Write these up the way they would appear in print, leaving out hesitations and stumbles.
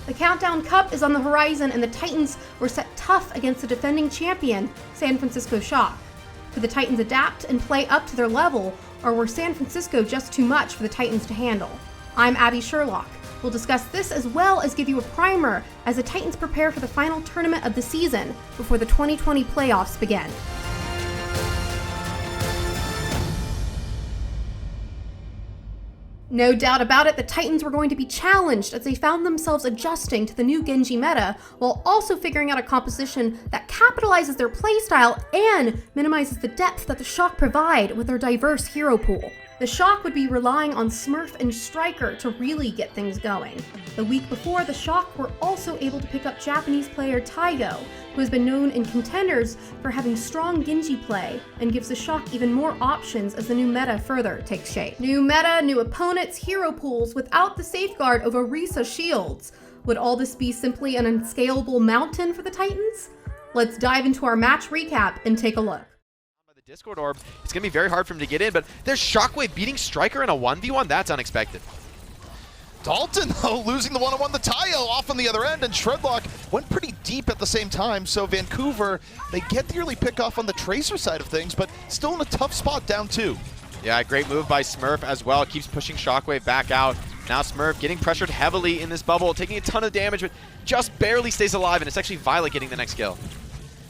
The Countdown Cup is on the horizon, and the Titans were set tough against the defending champion, San Francisco Shock. Could the Titans adapt and play up to their level, or were San Francisco just too much for the Titans to handle? I'm Abby Sherlock. We'll discuss this as well as give you a primer as the Titans prepare for the final tournament of the season before the 2020 playoffs begin. No doubt about it, the Titans were going to be challenged as they found themselves adjusting to the new Genji meta, while also figuring out a composition that capitalizes their playstyle and minimizes the depth that the Shock provide with their diverse hero pool. The Shock would be relying on Smurf and Striker to really get things going. The week before, the Shock were also able to pick up Japanese player Taigo, who has been known in contenders for having strong Genji play, and gives the Shock even more options as the new meta further takes shape. New meta, new opponents, hero pools without the safeguard of Orisa shields. Would all this be simply an unscalable mountain for the Titans? Let's dive into our match recap and take a look. Discord orb, it's going to be very hard for him to get in, but there's Shockwave beating Striker in a 1v1. That's unexpected. Dalton, though, losing the one-on-one. The Tayo off on the other end, and Shredlock went pretty deep at the same time. So Vancouver, they get the early pick off on the Tracer side of things, but still in a tough spot, down 2. Yeah, great move by Smurf as well. Keeps pushing Shockwave back out. Now Smurf getting pressured heavily in this bubble, taking a ton of damage, but just barely stays alive, and it's actually Violet getting the next kill.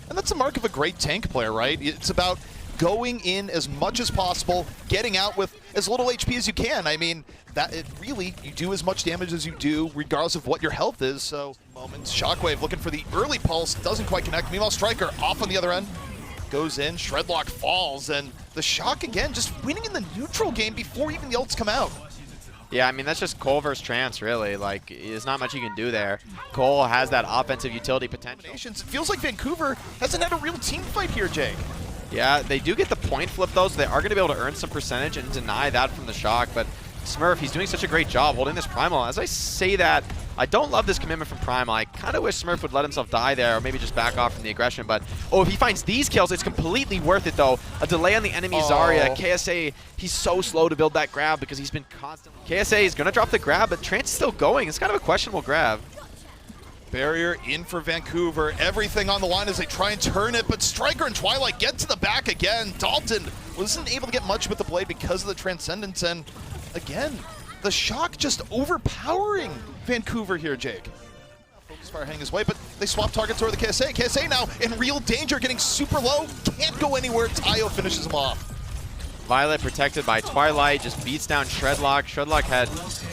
And that's the mark of a great tank player, right? It's about going in as much as possible, getting out with as little HP as you can. I mean, that it really, you do as much damage as you do, regardless of what your health is. So, moments. Shockwave looking for the early pulse, doesn't quite connect. Meanwhile, Striker off on the other end, goes in, Shredlock falls, and the Shock again, just winning in the neutral game before even the ults come out. Yeah, I mean, that's just Cole versus Trance, really. Like, there's not much you can do there. Cole has that offensive utility potential. It feels like Vancouver hasn't had a real team fight here, Jake. Yeah, they do get the point flip, though, so they are going to be able to earn some percentage and deny that from the Shock. But Smurf, he's doing such a great job holding this Primal. As I say that, I don't love this commitment from Primal. I kind of wish Smurf would let himself die there, or maybe just back off from the aggression. But, oh, if he finds these kills, it's completely worth it, though. A delay on the enemy Zarya. KSA, he's so slow to build that grab because he's been constantly... KSA is going to drop the grab, but Trance is still going. It's kind of a questionable grab. Barrier in for Vancouver. Everything on the line as they try and turn it, but Striker and Twilight get to the back again. Dalton wasn't able to get much with the blade because of the Transcendence, and again, the Shock just overpowering Vancouver here, Jake. Focus fire heading his way, but they swap targets over the KSA. KSA now in real danger, getting super low, can't go anywhere. Tayo finishes him off. Violet protected by Twilight, just beats down Shredlock. Shredlock had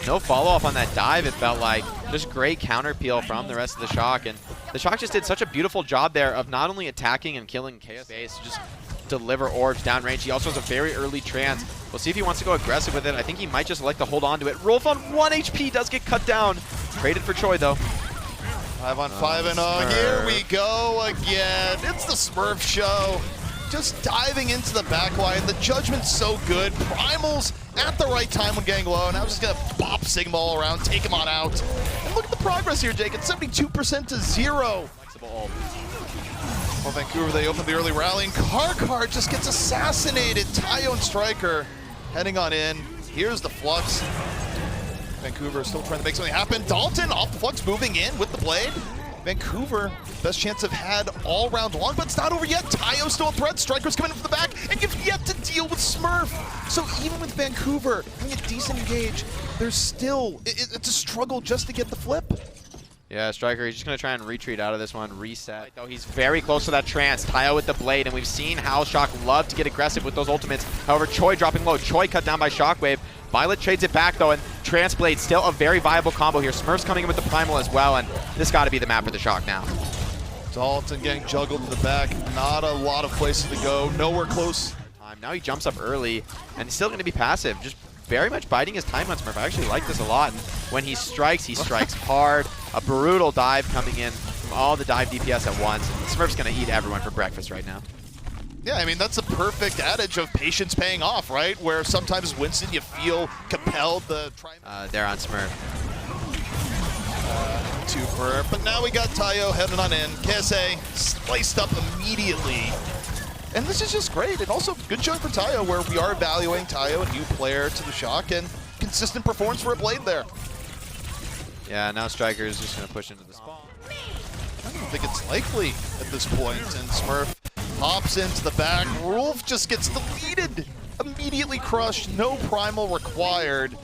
no follow-up on that dive, it felt like. Just great counter peel from the rest of the Shock, and the Shock just did such a beautiful job there of not only attacking and killing KS base, just deliver orbs downrange. He also has a very early Trance. We'll see if he wants to go aggressive with it. I think he might just like to hold on to it. Rolf on 1 HP does get cut down. Traded for Choi, though. 5 on 5, and here we go again. It's the Smurf show. Just diving into the backline. The judgment's so good. Primal's at the right time when getting low. Now just gonna bop Sigma all around, take him on out. And look at the progress here, Jake. It's 72% to 0. Flexible ult. Well, Vancouver, they open the early rally, and Karkar just gets assassinated. Tayo and Striker heading on in. Here's the Flux. Vancouver still trying to make something happen. Dalton off the Flux, moving in with the blade. Vancouver, best chance they've had all round long, but it's not over yet. Tayo's still a threat. Striker's coming in from the back, and you've yet to deal with Smurf. So even with Vancouver having a decent engage, there's still, it's a struggle just to get the flip. Yeah, Striker, he's just going to try and retreat out of this one, reset. Though he's very close to that Trance. Tayo with the blade, and we've seen how Shock love to get aggressive with those ultimates. However, Choi dropping low. Choi cut down by Shockwave. Violet trades it back, though, and Trance Blade still a very viable combo here. Smurf's coming in with the Primal as well, and this got to be the map for the Shock now. Dalton getting juggled to the back. Not a lot of places to go. Nowhere close. Now he jumps up early, and he's still going to be passive. Just very much biding his time on Smurf. I actually like this a lot. And when he strikes hard. A brutal dive coming in from all the dive DPS at once. And Smurf's going to eat everyone for breakfast right now. Yeah, I mean, that's a perfect adage of patience paying off, right? Where sometimes Winston, you feel compelled to try. They're on Smurf. But now we got Tayo heading on in. KSA sliced up immediately. And this is just great. And also, good showing for Tayo, where we are evaluating Tayo, a new player to the Shock, and consistent performance for a Blade there. Yeah, now Striker is just going to push into the spawn. I don't think it's likely at this point, and Smurf hops into the back. Rolf just gets deleted, immediately crushed, no primal required.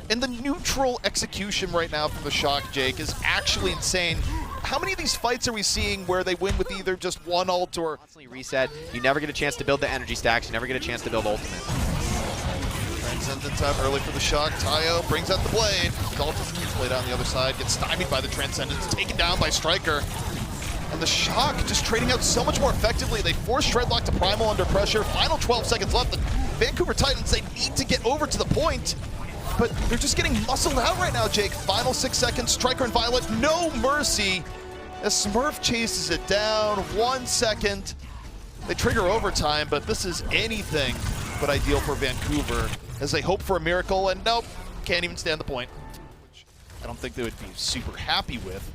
And the neutral execution right now from the Shock, Jake, is actually insane. How many of these fights are we seeing where they win with either just one ult or... Constantly reset. You never get a chance to build the energy stacks. You never get a chance to build ultimate. Transcendence out early for the Shock. Tayo brings out the blade. Dalton's played on the other side, gets stymied by the Transcendence, taken down by Striker. And the Shock just trading out so much more effectively. They force Shredlock to primal under pressure. Final 12 seconds left. The Vancouver Titans, they need to get over to the point. But they're just getting muscled out right now, Jake. Final 6 seconds, Striker and Violet, no mercy. As Smurf chases it down, 1 second. They trigger overtime, but this is anything but ideal for Vancouver as they hope for a miracle, and nope, can't even stand the point. Which I don't think they would be super happy with.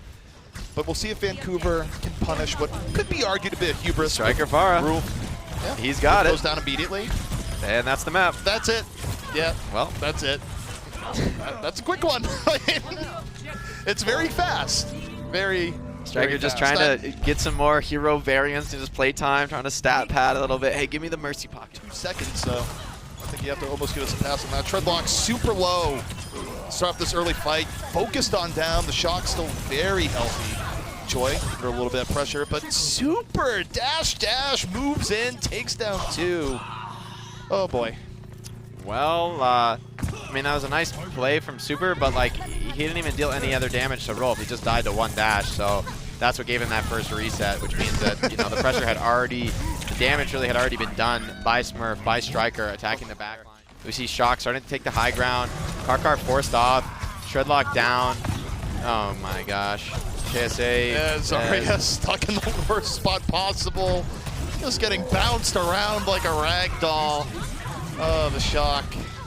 But we'll see if Vancouver can punish what could be argued a bit of hubris. Striker Vara. Yeah, he's got it. Goes down immediately. And that's the map. That's it. Yeah, Well, that's it. That's a quick one. It's very fast. Very Striker just fast. trying to get some more hero variants in his playtime, trying to stat pad a little bit. Hey, give me the Mercy Pocket. 2 seconds, so I think you have to almost give us a pass on that. Treadlock super low. Start off this early fight. Focused on down. The Shock still very healthy. Choi under a little bit of pressure, but super dash moves in, takes down 2. Oh boy. Well, I mean, that was a nice play from Super, but like he didn't even deal any other damage to Rolf. He just died to 1 dash, so that's what gave him that first reset, which means that, you know, the pressure had already, the damage really had already been done by Smurf, by Striker, attacking the back line. We see Shock starting to take the high ground. Karkar forced off, Shredlock down. Oh my gosh. KSA. Yeah, Zarya stuck in the worst spot possible. Just getting bounced around like a rag doll. Oh, the Shock.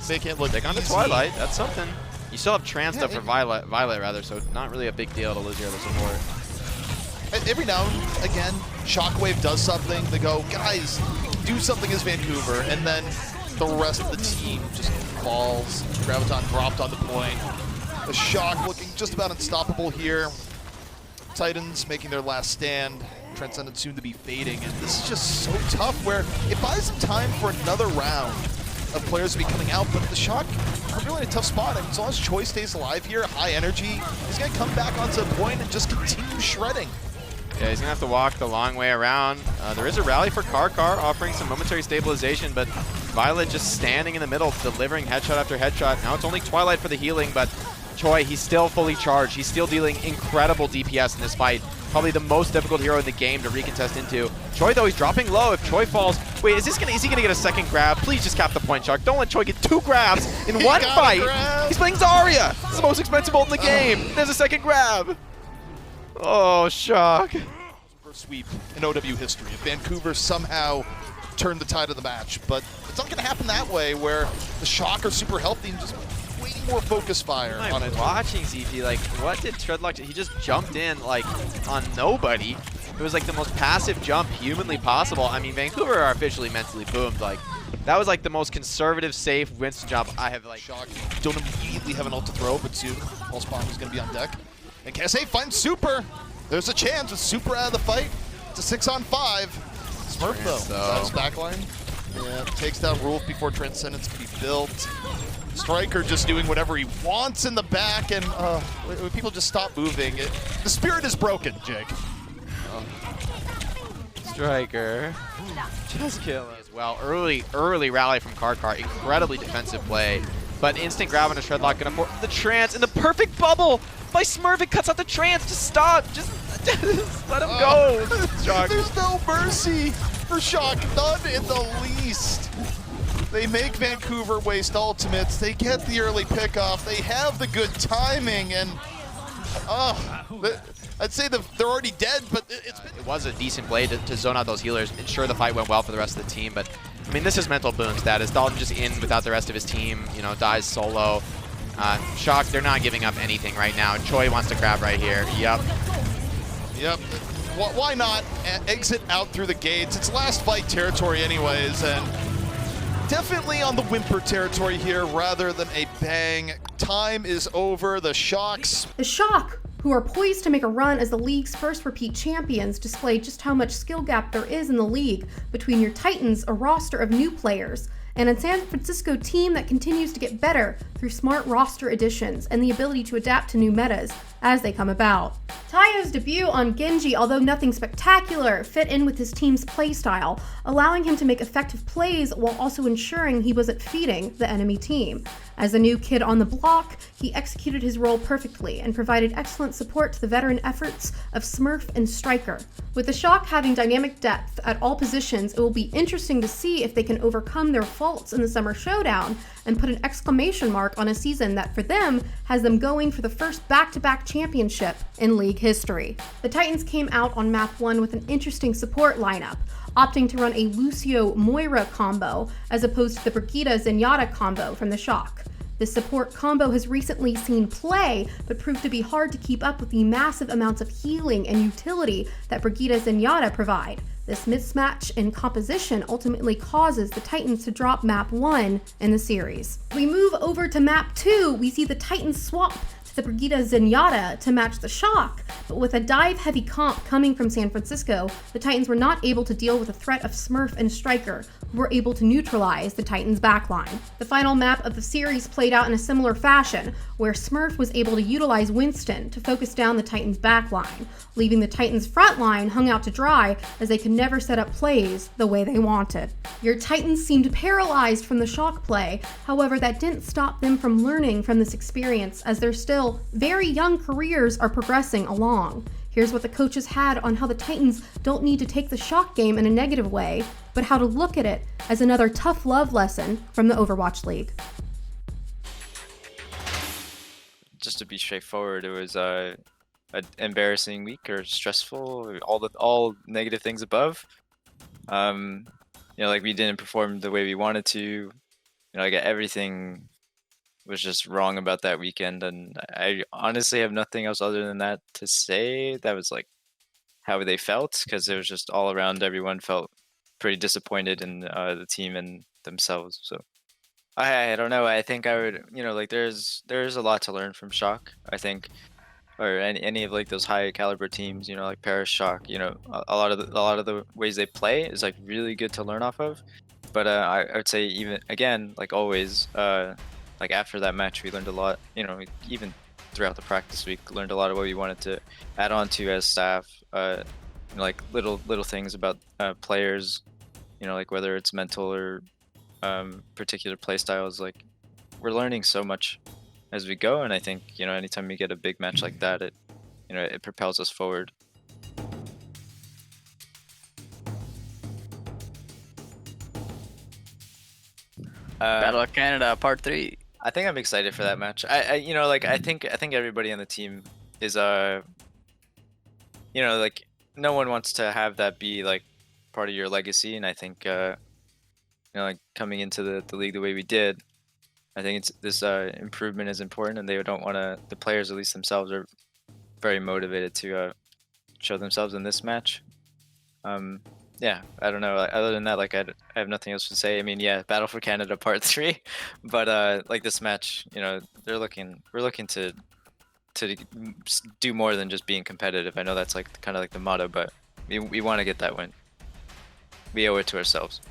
They can't look Take on the easy. Twilight, that's something. You still have Trans stuff for Violet rather, so not really a big deal to lose your other support. Every now and again, Shockwave does something. They go, guys, do something as Vancouver, and then the rest of the team just falls. Graviton dropped on the point. The Shock looking just about unstoppable here. Titans making their last stand. Transcendent soon to be fading, and this is just so tough where it buys them time for another round of players to be coming out, but the Shock are really in a tough spot. And as long as Choi stays alive here, high energy, he's going to come back onto the point and just continue shredding. Yeah, he's going to have to walk the long way around. There is a rally for Karkar, offering some momentary stabilization, but Violet just standing in the middle, delivering headshot after headshot. Now it's only Twilight for the healing, but Choi, he's still fully charged. He's still dealing incredible DPS in this fight. Probably the most difficult hero in the game to recontest into. Choi, though, he's dropping low. If Choi falls... Wait, is he gonna get a second grab? Please just cap the point, Shark. Don't let Choi get 2 grabs in one fight. He's playing Zarya. This is the most expensive ult in the game. There's a second grab. Oh, Shock. First sweep in OW history. If Vancouver somehow turned the tide of the match, but it's not gonna happen that way where the Shock are super healthy and just way more focus fire on it. Watching ZP, like, what did Treadlock do? He just jumped in, like, on nobody. It was, like, the most passive jump humanly possible. I mean, Vancouver are officially mentally boomed. Like, that was, like, the most conservative, safe Winston jump I have, like... Shock don't immediately have an ult to throw, but soon Pulse Bomb is going to be on deck. And KSA finds Super. There's a chance with Super out of the fight. It's a 6-on-5. Smurf, though, inside his backline. Yeah, takes down Rolf before Transcendence can be built. Striker just doing whatever he wants in the back, and when people just stop moving, the spirit is broken, Jake. Striker. Just kill him. As well, early rally from Karkar. Incredibly defensive play. But instant grab on a Shredlock gonna force the trance in the perfect bubble by Smurf. It cuts out the trance. Just stop. Just let him go. There's no mercy for Shock. None in the least. They make Vancouver waste ultimates. They get the early pickoff. They have the good timing, and I'd say they're already dead, but it was a decent play to zone out those healers, ensure the fight went well for the rest of the team. But I mean, this is mental boom status. Dalton just in without the rest of his team, you know, dies solo. Shock, they're not giving up anything right now. Choi wants to grab right here. Yep. Why not exit out through the gates? It's last fight territory anyways, and definitely on the whimper territory here rather than a bang. Time is over. The Shocks. The Shock, who are poised to make a run as the league's first repeat champions, display just how much skill gap there is in the league between your Titans, a roster of new players, and a San Francisco team that continues to get better through smart roster additions and the ability to adapt to new metas as they come about. Tayo's debut on Genji, although nothing spectacular, fit in with his team's playstyle, allowing him to make effective plays while also ensuring he wasn't feeding the enemy team. As a new kid on the block, he executed his role perfectly and provided excellent support to the veteran efforts of Smurf and Striker. With the Shock having dynamic depth at all positions, it will be interesting to see if they can overcome their faults in the Summer Showdown and put an exclamation mark on a season that for them has them going for the first back-to-back championship in league history. The Titans came out on map 1 with an interesting support lineup, opting to run a Lucio-Moira combo as opposed to the Brigida-Zenyatta combo from the Shock. This support combo has recently seen play, but proved to be hard to keep up with the massive amounts of healing and utility that Brigida-Zenyatta provide. This mismatch in composition ultimately causes the Titans to drop map 1 in the series. We move over to map 2, we see the Titans swap to the Brigida-Zenyatta to match the Shock, but with a dive-heavy comp coming from San Francisco, the Titans were not able to deal with the threat of Smurf and Striker, who were able to neutralize the Titans' backline. The final map of the series played out in a similar fashion, where Smurf was able to utilize Winston to focus down the Titans' backline, leaving the Titans' front line hung out to dry as they could never set up plays the way they wanted. Your Titans seemed paralyzed from the Shock play, however that didn't stop them from learning from this experience as their still very young careers are progressing along. Here's what the coaches had on how the Titans don't need to take the Shock game in a negative way, but how to look at it as another tough love lesson from the Overwatch League. Just to be straightforward, it was an embarrassing week or stressful, all negative things above. Like we didn't perform the way we wanted to. Like everything was just wrong about that weekend, and I honestly have nothing else other than that to say. That was like how they felt, because it was just all around. Everyone felt pretty disappointed in the team and themselves. So I don't know. I think I would, there's a lot to learn from Shock, I think, or any of like those high caliber teams, like Paris Shock. A lot of the ways they play is like really good to learn off of. But I would say, even again, like always, like after that match, we learned a lot. Even throughout the practice week, learned a lot of what we wanted to add on to as staff. Like little things about players. Like whether it's mental or particular play styles. Like we're learning so much as we go, and I think anytime we get a big match like that, it propels us forward. Battle of Canada Part 3. I think I'm excited for that match. I think everybody on the team is like no one wants to have that be like part of your legacy, and I think like coming into the league the way we did, I think it's this improvement is important, and they don't want to. The players, at least themselves, are very motivated to show themselves in this match. Yeah, I don't know. Other than that, like I have nothing else to say. I mean, yeah, Battle for Canada Part 3, but like this match, we're looking to do more than just being competitive. I know that's like kind of like the motto, but we want to get that win. We owe it to ourselves.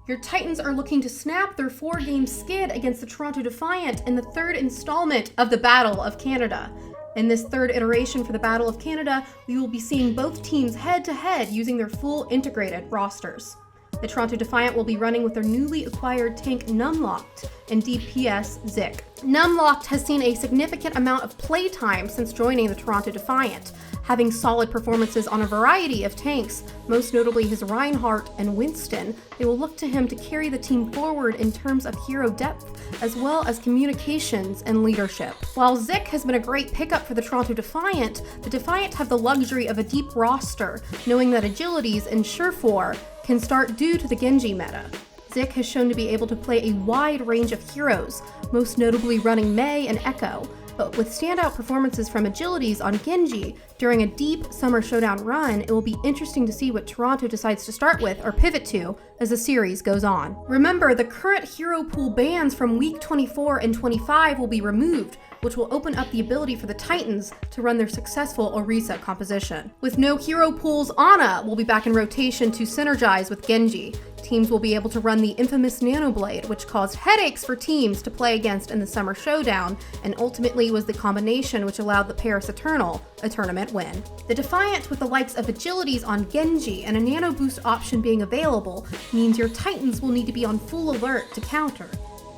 Your Titans are looking to snap their 4-game skid against the Toronto Defiant in the third installment of the Battle of Canada. In this third iteration for the Battle of Canada, we will be seeing both teams head-to-head using their full integrated rosters. The Toronto Defiant will be running with their newly acquired tank Numlocked and DPS Zik. Numlocked has seen a significant amount of playtime since joining the Toronto Defiant, having solid performances on a variety of tanks, most notably his Reinhardt and Winston. They will look to him to carry the team forward in terms of hero depth, as well as communications and leadership. While Zik has been a great pickup for the Toronto Defiant, the Defiant have the luxury of a deep roster, knowing that agilities and Surefour can start due to the Genji meta. Zik has shown to be able to play a wide range of heroes, most notably running Mei and Echo, But with standout performances from Agilities on Genji during a deep Summer Showdown run, it will be interesting to see what Toronto decides to start with or pivot to as the series goes on. Remember, the current hero pool bans from week 24 and 25 will be removed, which will open up the ability for the Titans to run their successful Orisa composition. With no hero pools, Ana will be back in rotation to synergize with Genji. Teams will be able to run the infamous Nanoblade, which caused headaches for teams to play against in the Summer Showdown, and ultimately was the combination which allowed the Paris Eternal a tournament win. The Defiant, with the likes of Agilities on Genji and a Nano Boost option being available, means your Titans will need to be on full alert to counter.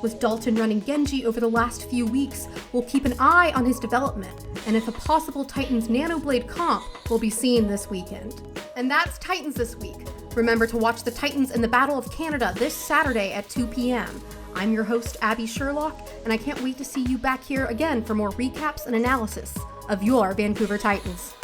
With Dalton running Genji over the last few weeks, we'll keep an eye on his development, and if a possible Titans Nanoblade comp will be seen this weekend. And that's Titans this week. Remember to watch the Titans in the Battle of Canada this Saturday at 2 p.m. I'm your host, Abby Sherlock, and I can't wait to see you back here again for more recaps and analysis of your Vancouver Titans.